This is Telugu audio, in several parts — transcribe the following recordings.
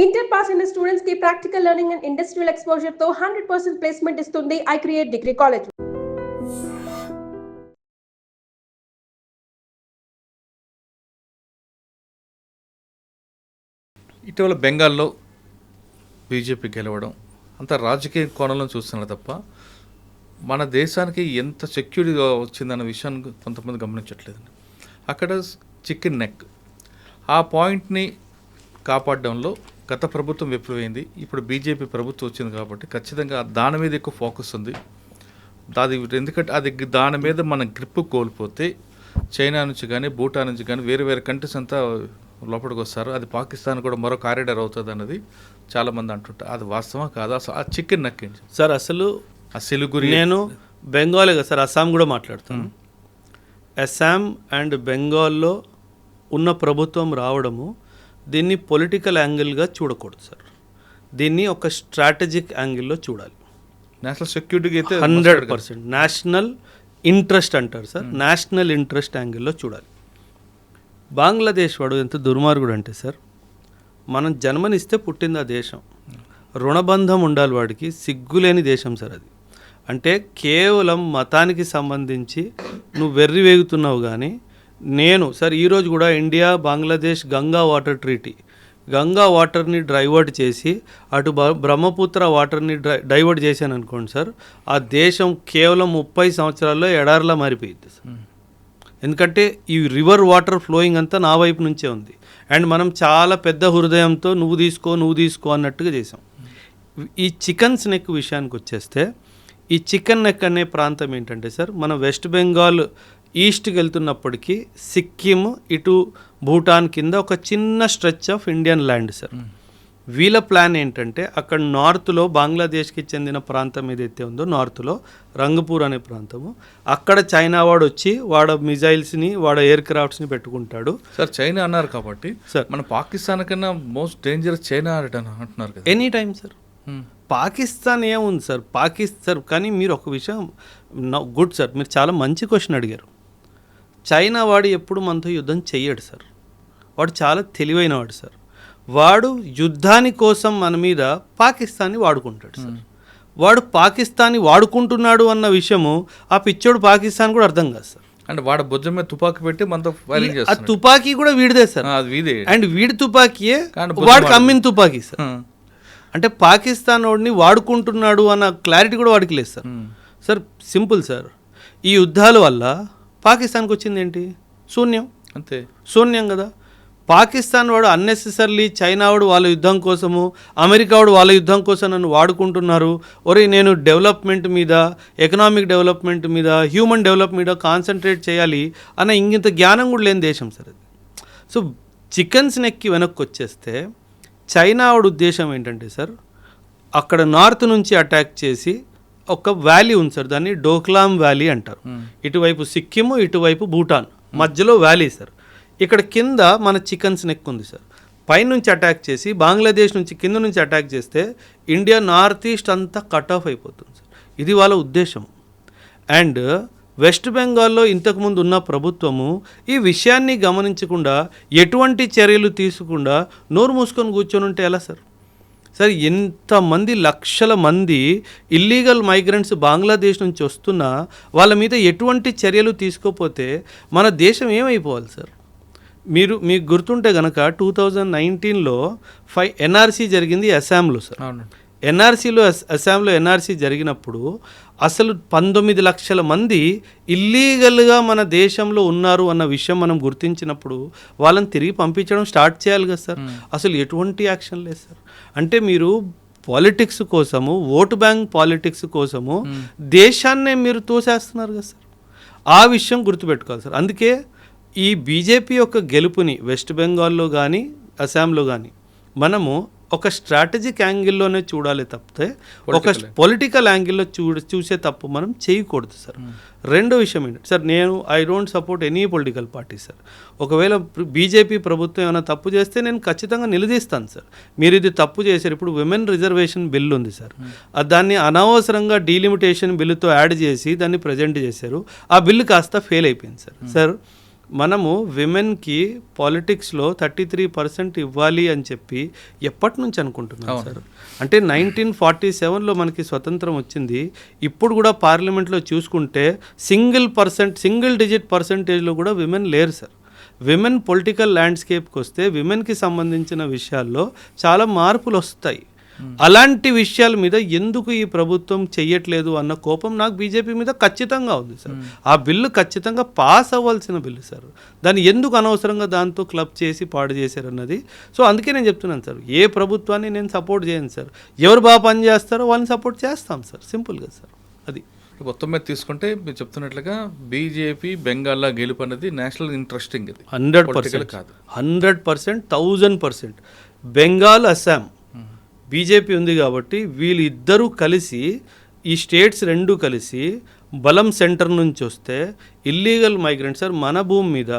ఇంటర్ పాస్ అయిన స్టూడెంట్స్ కి practical learning and industrial exposure తో 100% ప్లేస్మెంట్ ఇస్తుంది ఐ క్రియేట్ డిగ్రీ కాలేజ్. ఇటీవల బెంగాల్లో బీజేపీ గెలవడం అంత రాజకీయ కోణంలో చూస్తున్నారు తప్ప మన దేశానికి ఎంత సెక్యూరిటీగా వచ్చిందన్న విషయాన్ని కొంతమంది గమనించట్లేదండి. అక్కడ చికెన్ నెక్ ఆ పాయింట్ని కాపాడడంలో గత ప్రభుత్వం విఫలమైంది. ఇప్పుడు బీజేపీ ప్రభుత్వం వచ్చింది కాబట్టి ఖచ్చితంగా దాని మీద ఎక్కువ ఫోకస్ ఉంది. ఎందుకంటే దాని మీద మన గ్రిప్ కోల్పోతే చైనా నుంచి కానీ భూటాన్ నుంచి కానీ వేరే వేరే కంట్రీస్ అంతా లోపలికి వస్తారు. అది పాకిస్తాన్ కూడా మరో కారిడార్ అవుతుంది అన్నది చాలామంది అంటుంటారు. అది వాస్తవం కాదు. అసలు ఆ చికెన్ నెక్ ఏంటి సార్? అసలు ఆ సిలిగురి నేను బెంగాలే కదా సార్, అస్సాం కూడా మాట్లాడుతాను. అస్సాం అండ్ బెంగాల్లో ఉన్న ప్రభుత్వం రావడము దీన్ని పొలిటికల్ యాంగిల్గా చూడకూడదు సార్. దీన్ని ఒక స్ట్రాటజిక్ యాంగిల్లో చూడాలి. నేషనల్ సెక్యూరిటీకి అయితే 100% నేషనల్ ఇంట్రెస్ట్ అంటారు సార్. నేషనల్ ఇంట్రెస్ట్ యాంగిల్లో చూడాలి. బంగ్లాదేశ్ వాడు ఎంత దుర్మార్గుడు అంటే సార్, మనం జన్మనిస్తే పుట్టింది ఆ దేశం, రుణబంధం ఉండాలి వాడికి, సిగ్గులేని దేశం సార్ అది. అంటే కేవలం మతానికి సంబంధించి నువ్వు వెర్రి వేగుతున్నావు. కానీ నేను సార్ ఈరోజు కూడా India Bangladesh Ganga water treaty, Ganga వాటర్ని డైవర్ట్ చేసి అటు బ్రహ్మపుత్ర వాటర్ని డైవర్ట్ చేశాను అనుకోండి సార్, ఆ దేశం కేవలం 30 సంవత్సరాల్లో ఎడారిలా మారిపోయింది సార్. ఎందుకంటే ఈ రివర్ వాటర్ ఫ్లోయింగ్ అంతా నా వైపు నుంచే ఉంది. అండ్ మనం చాలా పెద్ద హృదయంతో నువ్వు తీసుకో అన్నట్టుగా చేసాం. ఈ చికెన్ నెక్ విషయానికి వచ్చేస్తే, ఈ చికెన్ నెక్ అనే ప్రాంతం ఏంటంటే సార్, మన వెస్ట్ బెంగాల్ ఈస్ట్కి వెళ్తున్నప్పటికీ సిక్కిం ఇటు భూటాన్ కింద ఒక చిన్న stretch of Indian land sir. వీళ్ళ ప్లాన్ ఏంటంటే అక్కడ నార్త్లో బంగ్లాదేశ్కి చెందిన ప్రాంతం ఏదైతే ఉందో నార్త్లో రంగపూర్ అనే ప్రాంతము, అక్కడ చైనా వాడు వచ్చి వాడ మిజైల్స్ని వాడ ఎయిర్ క్రాఫ్ట్స్ని పెట్టుకుంటాడు సార్. చైనా అన్నారు కాబట్టి సార్, మన పాకిస్తాన్ కన్నా మోస్ట్ డేంజరస్ చైనా అంటున్నారు కదా. Any time sir. పాకిస్తాన్ ఏముంది సార్, పాకిస్తాన్. కానీ మీరు ఒక విషయం గుడ్ సార్, మీరు చాలా మంచి క్వశ్చన్ అడిగారు. చైనా వాడు ఎప్పుడు మనతో యుద్ధం చెయ్యడు సార్. వాడు చాలా తెలివైన వాడు సార్. వాడు యుద్ధాని కోసం మన మీద పాకిస్తాన్ని వాడుకుంటాడు సార్. వాడు పాకిస్తాన్ని వాడుకుంటున్నాడు అన్న విషయము ఆ పిచ్చోడు పాకిస్తాన్ కూడా అర్థం కాదు సార్. అంటే వాడు భుజం మీద తుపాకీ పెట్టి మనతో ఫైరింగ్ చేస్తాడు. ఆ తుపాకీ కూడా వీడిదే సార్. అండ్ వీడి తుపాకీయే వాడికి అమ్మిన తుపాకీ సార్. అంటే పాకిస్తాన్ వాడిని వాడుకుంటున్నాడు అన్న క్లారిటీ కూడా వాడికి లేదు సార్. సార్ సింపుల్ సార్, ఈ యుద్ధాల వల్ల పాకిస్తాన్కి వచ్చింది ఏంటి? శూన్యం. అంతే, శూన్యం కదా. పాకిస్తాన్ వాడు అన్నెసెసర్లీ చైనా వాడు వాళ్ళ యుద్ధం కోసము, అమెరికా వాడు వాళ్ళ యుద్ధం కోసం నన్ను వాడుకుంటున్నారు. ఒరే నేను డెవలప్మెంట్ మీద, ఎకనామిక్ డెవలప్మెంట్ మీద, హ్యూమన్ డెవలప్మెంట్ మీద కాన్సన్ట్రేట్ చేయాలి అన్న ఇంత జ్ఞానం కూడా లేని దేశం సార్ అది. సో చికెన్స్ నెక్కి వెనక్కి వచ్చేస్తే చైనా వాడు ఉద్దేశం ఏంటంటే సార్, అక్కడ నార్త్ నుంచి అటాక్ చేసి ఒక వ్యాలీ ఉంది సార్, దాన్ని డోక్లాం వ్యాలీ అంటారు. ఇటువైపు సిక్కిము, ఇటువైపు భూటాన్, మధ్యలో వ్యాలీ సార్. ఇక్కడ కింద మన చికెన్స్ నెక్ ఉంది సార్. పైనుంచి అటాక్ చేసి బంగ్లాదేశ్ నుంచి కింద నుంచి అటాక్ చేస్తే ఇండియా నార్త్ ఈస్ట్ అంతా కట్ ఆఫ్ అయిపోతుంది సార్. ఇది వాళ్ళ ఉద్దేశం. అండ్ వెస్ట్ బెంగాల్లో ఇంతకుముందు ఉన్న ప్రభుత్వము ఈ విషయాన్ని గమనించకుండా, ఎటువంటి చర్యలు తీసుకుండా నోరు మూసుకొని కూర్చొని ఉంటే ఎలా సార్? సార్ ఎంతమంది లక్షల మంది ఇల్లీగల్ మైగ్రెంట్స్ బంగ్లాదేశ్ నుంచి వస్తున్నా వాళ్ళ మీద ఎటువంటి చర్యలు తీసుకోకపోతే మన దేశం ఏమైపోవాలి సార్? మీకు గుర్తుంటే కనుక 2019లో ఎన్ఆర్సీ జరిగింది అస్సాంలో సార్. అస్సాంలో ఎన్ఆర్సీ జరిగినప్పుడు అసలు 19 లక్షల మంది ఇల్లీగల్గా మన దేశంలో ఉన్నారు అన్న విషయం మనం గుర్తించినప్పుడు వాళ్ళని తిరిగి పంపించడం స్టార్ట్ చేయాలి కదా సార్. అసలు ఎటువంటి యాక్షన్ లేదు సార్. అంటే మీరు పాలిటిక్స్ కోసము, ఓటు బ్యాంక్ పాలిటిక్స్ కోసము దేశాన్నే మీరు తోసేస్తున్నారు కదా సార్. ఆ విషయం గుర్తుపెట్టుకోవాలి సార్. అందుకే ఈ బీజేపీ యొక్క గెలుపుని వెస్ట్ బెంగాల్లో కానీ అస్సాంలో కానీ మనము ఒక స్ట్రాటజిక్ యాంగిల్లోనే చూడాలి తప్పితే ఒక పొలిటికల్ యాంగిల్లో చూసే తప్పు మనం చేయకూడదు సార్. రెండో విషయం ఏంటంటే sir, I don't support any political party sir. ఒకవేళ బీజేపీ ప్రభుత్వం ఏమైనా తప్పు చేస్తే నేను ఖచ్చితంగా నిలదీస్తాను సార్. మీరు ఇది తప్పు చేశారు. ఇప్పుడు విమెన్ రిజర్వేషన్ బిల్ ఉంది సార్, దాన్ని అనవసరంగా డీలిమిటేషన్ బిల్లుతో యాడ్ చేసి దాన్ని ప్రజెంట్ చేశారు. ఆ బిల్లు కాస్త ఫెయిల్ అయిపోయింది సార్. సార్ మనము విమెన్కి పాలిటిక్స్లో 33% ఇవ్వాలి అని చెప్పి ఎప్పటి నుంచి అనుకుంటున్నాం సార్? అంటే 1947లో మనకి స్వతంత్రం వచ్చింది. ఇప్పుడు కూడా పార్లమెంట్లో చూసుకుంటే సింగిల్ డిజిట్ పర్సంటేజ్లో కూడా విమెన్ లేరు సార్. విమెన్ పొలిటికల్ ల్యాండ్స్కేప్కి వస్తే విమెన్కి సంబంధించిన విషయాల్లో చాలా మార్పులు వస్తాయి. అలాంటి విషయాల మీద ఎందుకు ఈ ప్రభుత్వం చెయ్యట్లేదు అన్న కోపం నాకు బీజేపీ మీద ఖచ్చితంగా ఉంది సార్. ఆ బిల్లు ఖచ్చితంగా పాస్ అవ్వాల్సిన బిల్లు సార్. దాన్ని ఎందుకు అనవసరంగా దాంతో క్లబ్ చేసి పాడు చేశారన్నది. సో అందుకే నేను చెప్తున్నాను సార్, ఏ ప్రభుత్వాన్ని నేను సపోర్ట్ చేయను సార్. ఎవరు బాగా పని చేస్తారో వాళ్ళని సపోర్ట్ చేస్తాం సార్, సింపుల్గా సార్. అది మొత్తం మీద తీసుకుంటే మీరు చెప్తున్నట్లుగా బీజేపీ బెంగాల్లో గెలుపు అనేది నేషనల్ ఇంట్రెస్టింగ్, ఇది 100% కాదు, 100%, 1000%. బెంగాల్, అస్సాం బీజేపీ ఉంది కాబట్టి వీళ్ళిద్దరూ కలిసి, ఈ స్టేట్స్ రెండు కలిసి బలం సెంటర్ నుంచి వస్తే ఇల్లీగల్ మైగ్రెంట్ సార్ మన భూమి మీద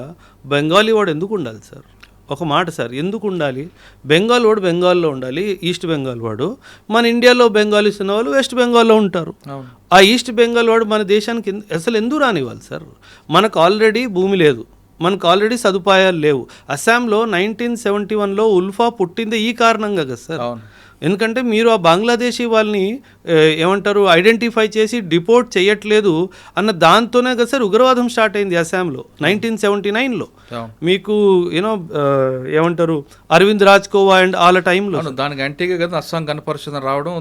బెంగాలీ వాడు ఎందుకు ఉండాలి సార్? ఒక మాట సార్, ఎందుకు ఉండాలి? బెంగాల్ వాడు బెంగాల్లో ఉండాలి, ఈస్ట్ బెంగాల్ వాడు. మన ఇండియాలో బెంగాలీస్ ఉన్న వాళ్ళు వెస్ట్ బెంగాల్లో ఉంటారు. ఆ ఈస్ట్ బెంగాల్ వాడు మన దేశానికి అసలు ఎందుకు రానివ్వాలి సార్? మనకు ఆల్రెడీ భూమి లేదు, మనకు ఆల్రెడీ సదుపాయాలు లేవు. అస్సాంలో 1971లో ఉల్ఫా పుట్టింది ఈ కారణంగా కదా సార్. ఎందుకంటే మీరు ఆ బంగ్లాదేశీ వాళ్ళని ఏమంటారు ఐడెంటిఫై చేసి డిపోర్ట్ చేయట్లేదు అన్న దాంతోనే కదా సార్ ఉగ్రవాదం స్టార్ట్ అయింది అస్సాంలో 1979లో. మీకు యూనో ఏమంటారు అరవింద్ రాజ్కోవా అండ్ వాళ్ళ టైంలో దానికి యాంటీగా కదా అస్సాం గణపరిషత్ రావడం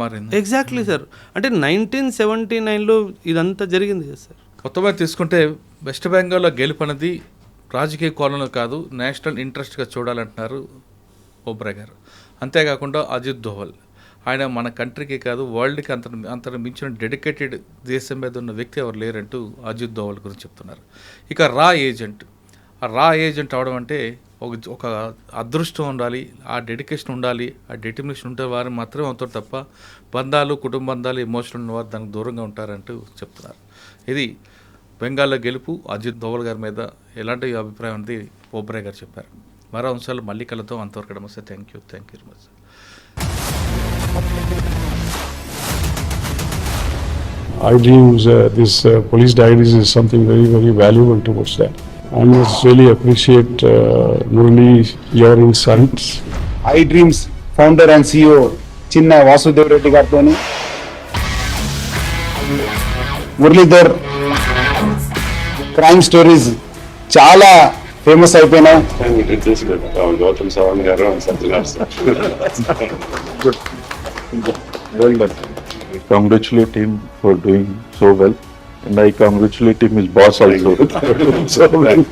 మారింది. Exactly sir. అంటే 1979లో ఇదంతా జరిగింది కదా సార్. కొత్తగా తీసుకుంటే వెస్ట్ బెంగాల్లో గెలుపు అనేది రాజకీయ కోణంలో కాదు, నేషనల్ ఇంట్రెస్ట్గా చూడాలంటున్నారు ఓబ్రాయ్ గారు. అంతేకాకుండా అజిత్ దోవల్, ఆయన మన కంట్రీకి కాదు వరల్డ్కి అంత మించిన డెడికేటెడ్ దేశం మీద ఉన్న వ్యక్తి ఎవరు లేరంటూ అజిత్ దోవల్ గురించి చెప్తున్నారు. ఇక రా ఏజెంట్ అవడం అంటే ఒక అదృష్టం ఉండాలి, ఆ డెడికేషన్ ఉండాలి, ఆ డెటర్మినేషన్ ఉంటే వారు మాత్రమే అవుతారు తప్ప బంధాలు, కుటుంబ బంధాలు, ఎమోషనల్ ఉన్నవారు దానికి దూరంగా ఉంటారంటూ చెప్తున్నారు. ఇది బెంగాల్లో గెలుపు అజిత్ దోవల్ గారి మీద ఎలాంటి అభిప్రాయం అనేది ఓబ్రాయ్ గారు చెప్పారు. మరో అంశాలు మళ్ళీ కలుద్దాం. అంతవరకు నమస్తే. Thank you very much. I dreams, this police diaries is something very, very valuable towards that. I must really appreciate Murali, your insights. I Dreams founder and CEO Chinna Vasudev Reddy Gartoni, Muralidhar crime stories చాలా ఫేమస్ అయిపోయినాయి. Gautam Savan garu and Satyanar sir. Good. Well done. I congratulate him for doing so well, and I congratulate him his boss also. So well.